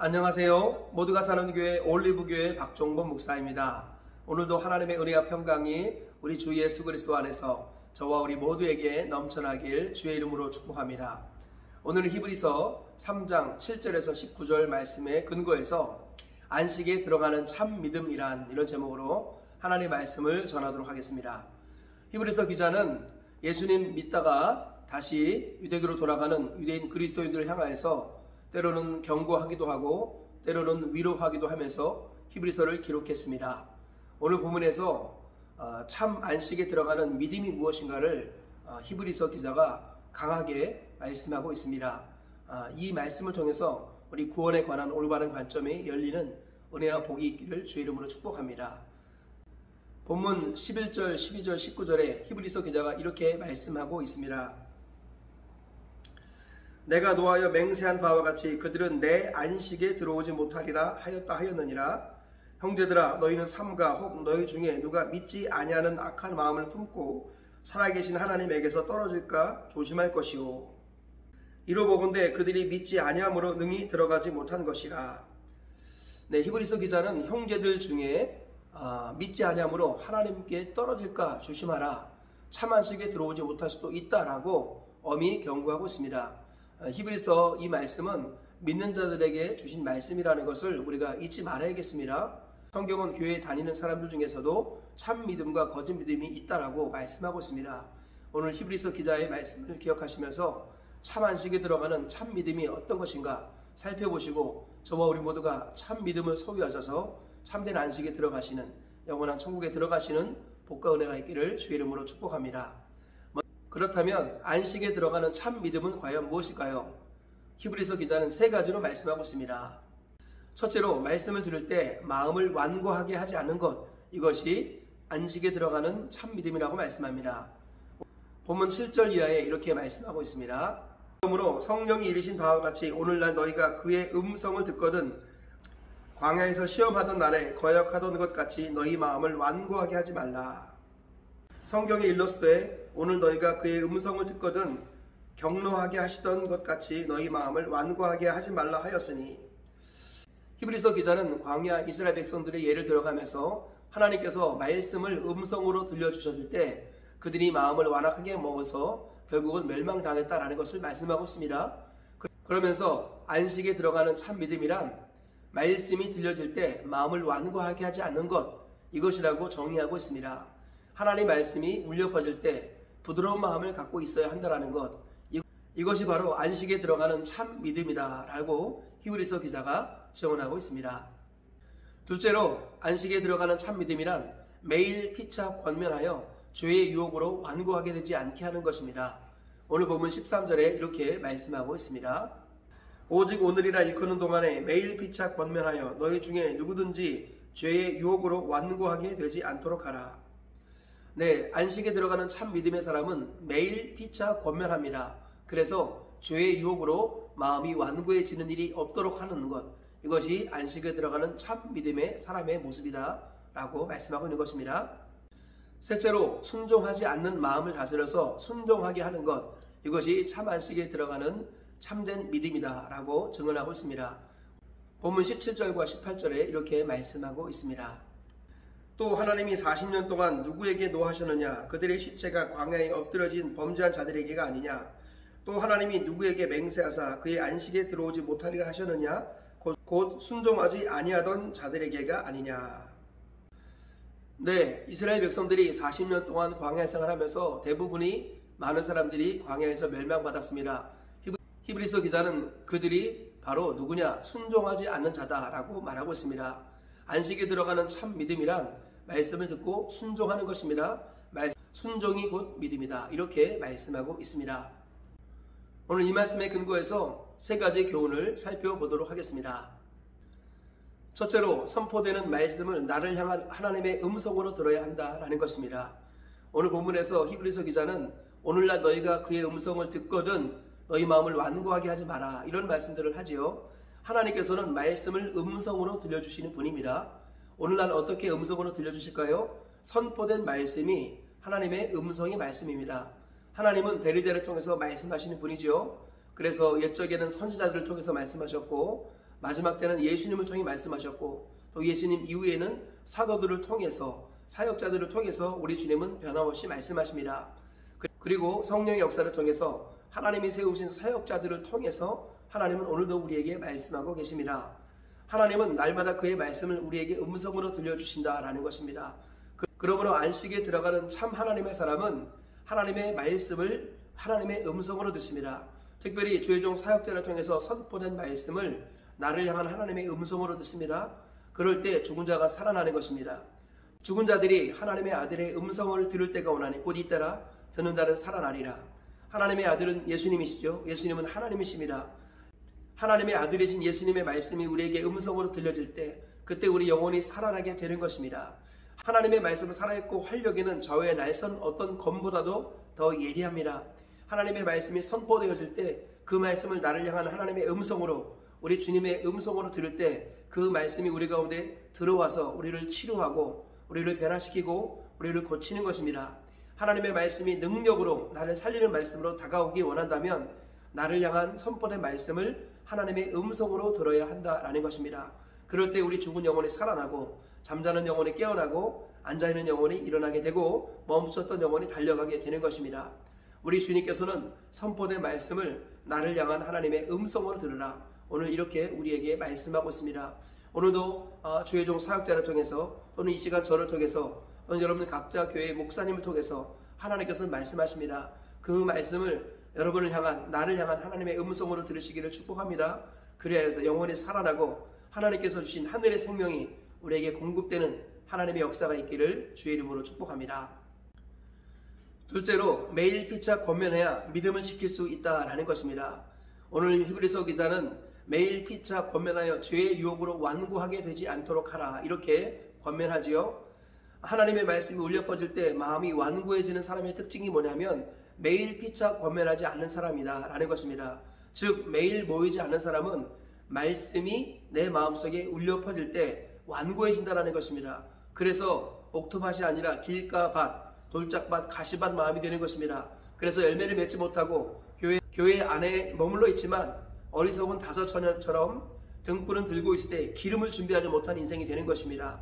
안녕하세요. 모두가 사는 교회 올리브교회 박종범 목사입니다. 오늘도 하나님의 은혜와 평강이 우리 주 예수 그리스도 안에서 저와 우리 모두에게 넘쳐나길 주의 이름으로 축복합니다. 오늘은 히브리서 3장 7절에서 19절 말씀에 근거해서 안식에 들어가는 참 믿음이란 이런 제목으로 하나님의 말씀을 전하도록 하겠습니다. 히브리서 기자는 예수님 믿다가 다시 유대교로 돌아가는 유대인 그리스도인들을 향하여서 때로는 경고하기도 하고 때로는 위로하기도 하면서 히브리서를 기록했습니다. 오늘 본문에서 참 안식에 들어가는 믿음이 무엇인가를 히브리서 기자가 강하게 말씀하고 있습니다. 이 말씀을 통해서 우리 구원에 관한 올바른 관점이 열리는 은혜와 복이 있기를 주의 이름으로 축복합니다. 본문 11절, 12절, 19절에 히브리서 기자가 이렇게 말씀하고 있습니다. 내가 노하여 맹세한 바와 같이 그들은 내 안식에 들어오지 못하리라 하였느니라. 형제들아, 너희는 삼가 혹 너희 중에 누가 믿지 아니하는 악한 마음을 품고 살아계신 하나님에게서 떨어질까 조심할 것이요. 이로 보건대 그들이 믿지 아니함으로 능히 들어가지 못한 것이라. 네, 히브리서 기자는 형제들 중에 믿지 아니함으로 하나님께 떨어질까 조심하라. 참 안식에 들어오지 못할 수도 있다라고 엄히 경고하고 있습니다. 히브리서 이 말씀은 믿는 자들에게 주신 말씀이라는 것을 우리가 잊지 말아야겠습니다. 성경은 교회에 다니는 사람들 중에서도 참 믿음과 거짓 믿음이 있다라고 말씀하고 있습니다. 오늘 히브리서 기자의 말씀을 기억하시면서 참 안식에 들어가는 참 믿음이 어떤 것인가 살펴보시고 저와 우리 모두가 참 믿음을 소유하셔서 참된 안식에 들어가시는 영원한 천국에 들어가시는 복과 은혜가 있기를 주의 이름으로 축복합니다. 그렇다면 안식에 들어가는 참 믿음은 과연 무엇일까요? 히브리서 기자는 세 가지로 말씀하고 있습니다. 첫째로 말씀을 들을 때 마음을 완고하게 하지 않는 것, 이것이 안식에 들어가는 참 믿음이라고 말씀합니다. 본문 7절 이하에 이렇게 말씀하고 있습니다. 그러므로 성령이 이르신 바와 같이 오늘날 너희가 그의 음성을 듣거든 광야에서 시험하던 날에 거역하던 것 같이 너희 마음을 완고하게 하지 말라. 성경에 일렀으되 오늘 너희가 그의 음성을 듣거든 격노하게 하시던 것 같이 너희 마음을 완고하게 하지 말라 하였으니. 히브리서 기자는 광야 이스라엘 백성들의 예를 들어가면서 하나님께서 말씀을 음성으로 들려주셨을 때 그들이 마음을 완악하게 먹어서 결국은 멸망당했다라는 것을 말씀하고 있습니다. 그러면서 안식에 들어가는 참 믿음이란 말씀이 들려질 때 마음을 완고하게 하지 않는 것, 이것이라고 정의하고 있습니다. 하나님 말씀이 울려 퍼질 때 부드러운 마음을 갖고 있어야 한다는 것, 이것이 바로 안식에 들어가는 참 믿음이다 라고 히브리서 기자가 증언하고 있습니다. 둘째로 안식에 들어가는 참 믿음이란 매일 피차 권면하여 죄의 유혹으로 완고하게 되지 않게 하는 것입니다. 오늘 본문 13절에 이렇게 말씀하고 있습니다. 오직 오늘이라 일컫는 동안에 매일 피차 권면하여 너희 중에 누구든지 죄의 유혹으로 완고하게 되지 않도록 하라. 네, 안식에 들어가는 참 믿음의 사람은 매일 피차 권면합니다. 그래서 죄의 유혹으로 마음이 완고해지는 일이 없도록 하는 것, 이것이 안식에 들어가는 참 믿음의 사람의 모습이다 라고 말씀하고 있는 것입니다. 셋째로 순종하지 않는 마음을 다스려서 순종하게 하는 것, 이것이 참 안식에 들어가는 참된 믿음이다 라고 증언하고 있습니다. 본문 17절과 18절에 이렇게 말씀하고 있습니다. 또 하나님이 40년 동안 누구에게 노하셨느냐? 그들의 시체가 광야에 엎드러진 범죄한 자들에게가 아니냐? 또 하나님이 누구에게 맹세하사 그의 안식에 들어오지 못하리라 하셨느냐? 곧 순종하지 아니하던 자들에게가 아니냐? 네, 이스라엘 백성들이 40년 동안 광야 생활하면서 대부분이 많은 사람들이 광야에서 멸망받았습니다. 히브리서 기자는 그들이 바로 누구냐? 순종하지 않는 자다라고 말하고 있습니다. 안식에 들어가는 참 믿음이란 말씀을 듣고 순종하는 것입니다. 순종이 곧 믿음이다. 이렇게 말씀하고 있습니다. 오늘 이 말씀에 근거해서 세 가지 교훈을 살펴보도록 하겠습니다. 첫째로 선포되는 말씀을 나를 향한 하나님의 음성으로 들어야 한다라는 것입니다. 오늘 본문에서 히브리서 기자는 오늘날 너희가 그의 음성을 듣거든 너희 마음을 완고하게 하지 마라, 이런 말씀들을 하지요. 하나님께서는 말씀을 음성으로 들려주시는 분입니다. 오늘날 어떻게 음성으로 들려주실까요? 선포된 말씀이 하나님의 음성의 말씀입니다. 하나님은 대리자를 통해서 말씀하시는 분이죠. 그래서 옛적에는 선지자들을 통해서 말씀하셨고 마지막 때는 예수님을 통해 말씀하셨고 또 예수님 이후에는 사도들을 통해서 사역자들을 통해서 우리 주님은 변함없이 말씀하십니다. 그리고 성령의 역사를 통해서 하나님이 세우신 사역자들을 통해서 하나님은 오늘도 우리에게 말씀하고 계십니다. 하나님은 날마다 그의 말씀을 우리에게 음성으로 들려주신다라는 것입니다. 그러므로 안식에 들어가는 참 하나님의 사람은 하나님의 말씀을 하나님의 음성으로 듣습니다. 특별히 주의 종 사역자를 통해서 선포된 말씀을 나를 향한 하나님의 음성으로 듣습니다. 그럴 때 죽은 자가 살아나는 것입니다. 죽은 자들이 하나님의 아들의 음성을 들을 때가 오나니 곧 이때라 듣는 자는 살아나리라. 하나님의 아들은 예수님이시죠. 예수님은 하나님이십니다. 하나님의 아들이신 예수님의 말씀이 우리에게 음성으로 들려질 때 그때 우리 영혼이 살아나게 되는 것입니다. 하나님의 말씀은 살아있고 활력에는 좌우의 날선 어떤 검보다도 더 예리합니다. 하나님의 말씀이 선포되어질 때 그 말씀을 나를 향한 하나님의 음성으로 우리 주님의 음성으로 들을 때 그 말씀이 우리 가운데 들어와서 우리를 치료하고 우리를 변화시키고 우리를 고치는 것입니다. 하나님의 말씀이 능력으로 나를 살리는 말씀으로 다가오기 원한다면 나를 향한 선포된 말씀을 하나님의 음성으로 들어야 한다라는 것입니다. 그럴 때 우리 죽은 영혼이 살아나고 잠자는 영혼이 깨어나고 앉아있는 영혼이 일어나게 되고 멈췄던 영혼이 달려가게 되는 것입니다. 우리 주님께서는 선포된 말씀을 나를 향한 하나님의 음성으로 들으라. 오늘 이렇게 우리에게 말씀하고 있습니다. 오늘도 주의 종 사역자를 통해서 또는 이 시간 저를 통해서 또는 여러분 각자 교회의 목사님을 통해서 하나님께서는 말씀하십니다. 그 말씀을 여러분을 향한 나를 향한 하나님의 음성으로 들으시기를 축복합니다. 그래야 해서 영혼이 살아나고 하나님께서 주신 하늘의 생명이 우리에게 공급되는 하나님의 역사가 있기를 주의 이름으로 축복합니다. 둘째로 매일 피차 권면해야 믿음을 지킬 수 있다라는 것입니다. 오늘 히브리서 기자는 매일 피차 권면하여 죄의 유혹으로 완고하게 되지 않도록 하라 이렇게 권면하지요. 하나님의 말씀이 울려 퍼질 때 마음이 완고해지는 사람의 특징이 뭐냐면 매일 피차 권면하지 않는 사람이다 라는 것입니다. 즉 매일 모이지 않는 사람은 말씀이 내 마음속에 울려 퍼질 때 완고해진다라는 것입니다. 그래서 옥토밭이 아니라 길가밭, 돌짝밭, 가시밭 마음이 되는 것입니다. 그래서 열매를 맺지 못하고 교회 안에 머물러 있지만 어리석은 다섯 처녀처럼 등불은 들고 있을 때 기름을 준비하지 못한 인생이 되는 것입니다.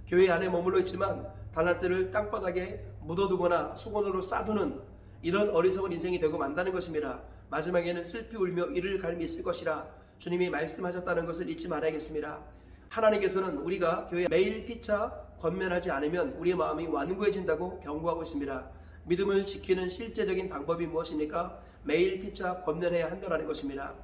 교회 안에 머물러 있지만 달란트를 땅바닥에 묻어두거나 수건으로 싸두는 이런 어리석은 인생이 되고 만다는 것입니다. 마지막에는 슬피 울며 이를 갈미 있을 것이라 주님이 말씀하셨다는 것을 잊지 말아야겠습니다. 하나님께서는 우리가 교회 매일 피차 권면하지 않으면 우리의 마음이 완고해진다고 경고하고 있습니다. 믿음을 지키는 실제적인 방법이 무엇입니까? 매일 피차 권면해야 한다는 것입니다.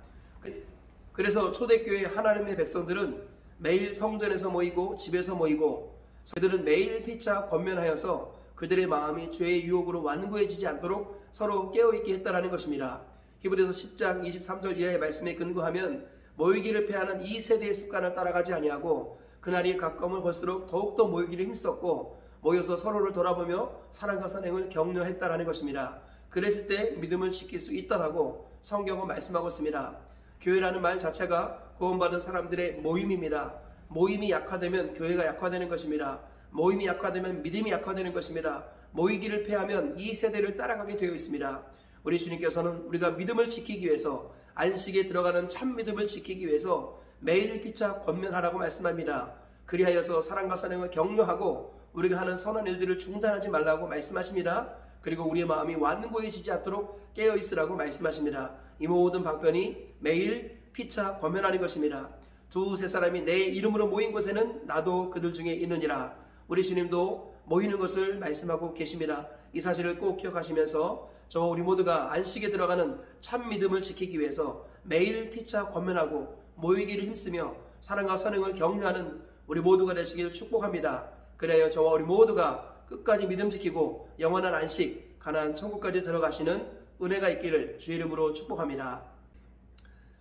그래서 초대교회 하나님의 백성들은 매일 성전에서 모이고 집에서 모이고 그들은 매일 피차 권면하여서 그들의 마음이 죄의 유혹으로 완고해지지 않도록 서로 깨어있게 했다는 것입니다. 히브리서 10장 23절 이하의 말씀에 근거하면 모이기를 패하는 이 세대의 습관을 따라가지 아니하고 그날이 가까움을 볼수록 더욱더 모이기를 힘썼고 모여서 서로를 돌아보며 사랑과 선행을 격려했다라는 것입니다. 그랬을 때 믿음을 지킬 수 있다라고 성경은 말씀하고 있습니다. 교회라는 말 자체가 구원받은 사람들의 모임입니다. 모임이 약화되면 교회가 약화되는 것입니다. 모임이 약화되면 믿음이 약화되는 것입니다. 모이기를 패하면 이 세대를 따라가게 되어 있습니다. 우리 주님께서는 우리가 믿음을 지키기 위해서 안식에 들어가는 참 믿음을 지키기 위해서 매일 피차 권면하라고 말씀합니다. 그리하여서 사랑과 선행을 격려하고 우리가 하는 선한 일들을 중단하지 말라고 말씀하십니다. 그리고 우리의 마음이 완고해지지 않도록 깨어있으라고 말씀하십니다. 이 모든 방편이 매일 피차 권면하는 것입니다. 두세 사람이 내 이름으로 모인 곳에는 나도 그들 중에 있느니라. 우리 주님도 모이는 것을 말씀하고 계십니다. 이 사실을 꼭 기억하시면서 저와 우리 모두가 안식에 들어가는 참 믿음을 지키기 위해서 매일 피차 권면하고 모이기를 힘쓰며 사랑과 선행을 격려하는 우리 모두가 되시기를 축복합니다. 그래야 저와 우리 모두가 끝까지 믿음 지키고 영원한 안식, 가나안 천국까지 들어가시는 은혜가 있기를 주의 이름으로 축복합니다.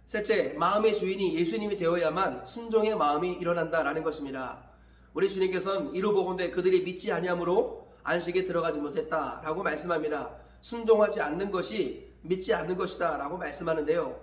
셋째, 마음의 주인이 예수님이 되어야만 순종의 마음이 일어난다라는 것입니다. 우리 주님께서는 이루 보건대 그들이 믿지 아니함으로 안식에 들어가지 못했다라고 말씀합니다. 순종하지 않는 것이 믿지 않는 것이다 라고 말씀하는데요.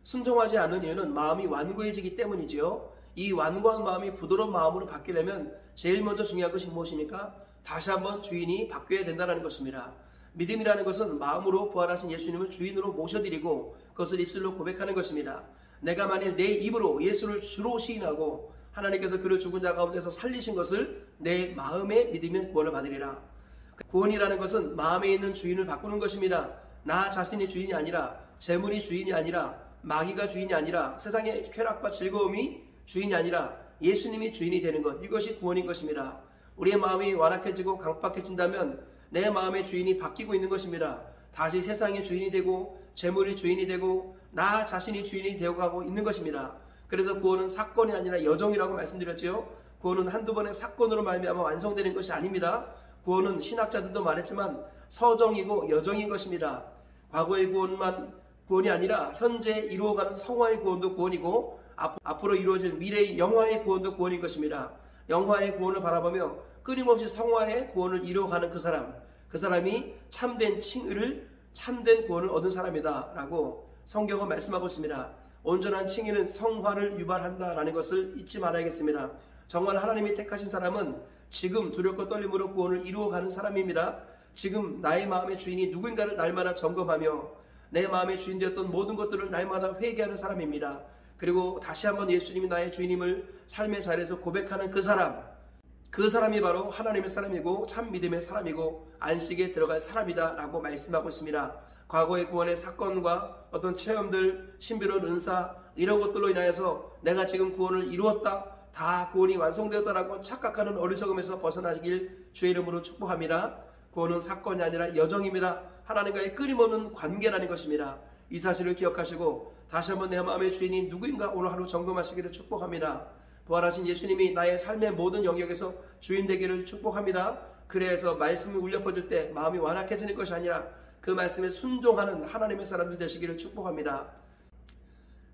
순종하지 않는 이유는 마음이 완고해지기 때문이지요. 이 완고한 마음이 부드러운 마음으로 바뀌려면 제일 먼저 중요한 것이 무엇입니까? 다시 한번 주인이 바뀌어야 된다는 것입니다. 믿음이라는 것은 마음으로 부활하신 예수님을 주인으로 모셔드리고 그것을 입술로 고백하는 것입니다. 내가 만일 내 입으로 예수를 주로 시인하고 하나님께서 그를 죽은 자 가운데서 살리신 것을 내 마음에 믿으면 구원을 받으리라. 구원이라는 것은 마음에 있는 주인을 바꾸는 것입니다. 나 자신이 주인이 아니라, 재물이 주인이 아니라, 마귀가 주인이 아니라, 세상의 쾌락과 즐거움이 주인이 아니라 예수님이 주인이 되는 것, 이것이 구원인 것입니다. 우리의 마음이 완악해지고 강박해진다면 내 마음의 주인이 바뀌고 있는 것입니다. 다시 세상의 주인이 되고 재물이 주인이 되고 나 자신이 주인이 되어가고 있는 것입니다. 그래서 구원은 사건이 아니라 여정이라고 말씀드렸지요. 구원은 한두 번의 사건으로 말미암아 완성되는 것이 아닙니다. 구원은 신학자들도 말했지만 서정이고 여정인 것입니다. 과거의 구원이 아니라 현재 이루어가는 성화의 구원도 구원이고 앞으로 이루어질 미래의 영화의 구원도 구원인 것입니다. 영화의 구원을 바라보며 끊임없이 성화의 구원을 이루어가는 그 사람이 참된 참된 구원을 얻은 사람이다 라고 성경은 말씀하고 있습니다. 온전한 칭의는 성화를 유발한다라는 것을 잊지 말아야겠습니다. 정말 하나님이 택하신 사람은 지금 두렵고 떨림으로 구원을 이루어가는 사람입니다. 지금 나의 마음의 주인이 누군가를 날마다 점검하며 내 마음의 주인 되었던 모든 것들을 날마다 회개하는 사람입니다. 그리고 다시 한번 예수님이 나의 주인임을 삶의 자리에서 고백하는 그 사람이 바로 하나님의 사람이고 참 믿음의 사람이고 안식에 들어갈 사람이다 라고 말씀하고 있습니다. 과거의 구원의 사건과 어떤 체험들, 신비로운 은사 이런 것들로 인하여서 내가 지금 구원을 이루었다, 다 구원이 완성되었다라고 착각하는 어리석음에서 벗어나길 주의 이름으로 축복합니다. 구원은 사건이 아니라 여정입니다. 하나님과의 끊임없는 관계라는 것입니다. 이 사실을 기억하시고 다시 한번 내 마음의 주인이 누구인가 오늘 하루 점검하시기를 축복합니다. 부활하신 예수님이 나의 삶의 모든 영역에서 주인 되기를 축복합니다. 그래서 말씀이 울려 퍼질 때 마음이 완악해지는 것이 아니라 그 말씀에 순종하는 하나님의 사람들 되시기를 축복합니다.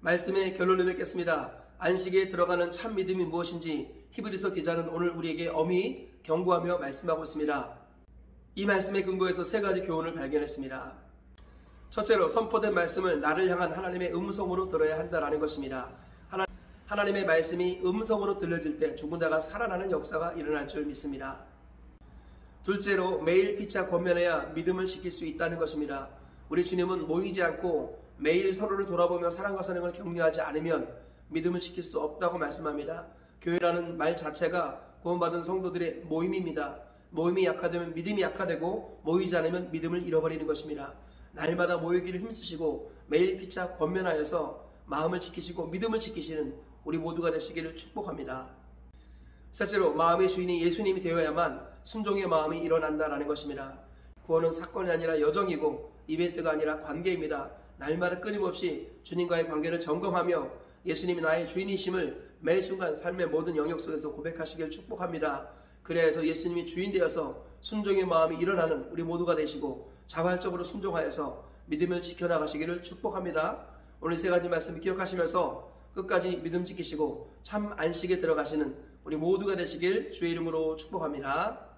말씀의 결론을 맺겠습니다. 안식에 들어가는 참 믿음이 무엇인지 히브리서 기자는 오늘 우리에게 엄히 경고하며 말씀하고 있습니다. 이 말씀에 근거해서 세 가지 교훈을 발견했습니다. 첫째로 선포된 말씀을 나를 향한 하나님의 음성으로 들어야 한다는 것입니다. 하나님의 말씀이 음성으로 들려질 때 죽은 자가 살아나는 역사가 일어날 줄 믿습니다. 둘째로 매일 피차 권면해야 믿음을 지킬 수 있다는 것입니다. 우리 주님은 모이지 않고 매일 서로를 돌아보며 사랑과 선행을 격려하지 않으면 믿음을 지킬 수 없다고 말씀합니다. 교회라는 말 자체가 구원받은 성도들의 모임입니다. 모임이 약화되면 믿음이 약화되고 모이지 않으면 믿음을 잃어버리는 것입니다. 날마다 모이기를 힘쓰시고 매일 피차 권면하여서 마음을 지키시고 믿음을 지키시는 우리 모두가 되시기를 축복합니다. 셋째로 마음의 주인이 예수님이 되어야만 순종의 마음이 일어난다라는 것입니다. 구원은 사건이 아니라 여정이고 이벤트가 아니라 관계입니다. 날마다 끊임없이 주님과의 관계를 점검하며 예수님이 나의 주인이심을 매 순간 삶의 모든 영역 속에서 고백하시길 축복합니다. 그래서 예수님이 주인 되어서 순종의 마음이 일어나는 우리 모두가 되시고 자발적으로 순종하여서 믿음을 지켜나가시기를 축복합니다. 오늘 세 가지 말씀 기억하시면서 끝까지 믿음 지키시고 참 안식에 들어가시는 우리 모두가 되시길 주의 이름으로 축복합니다.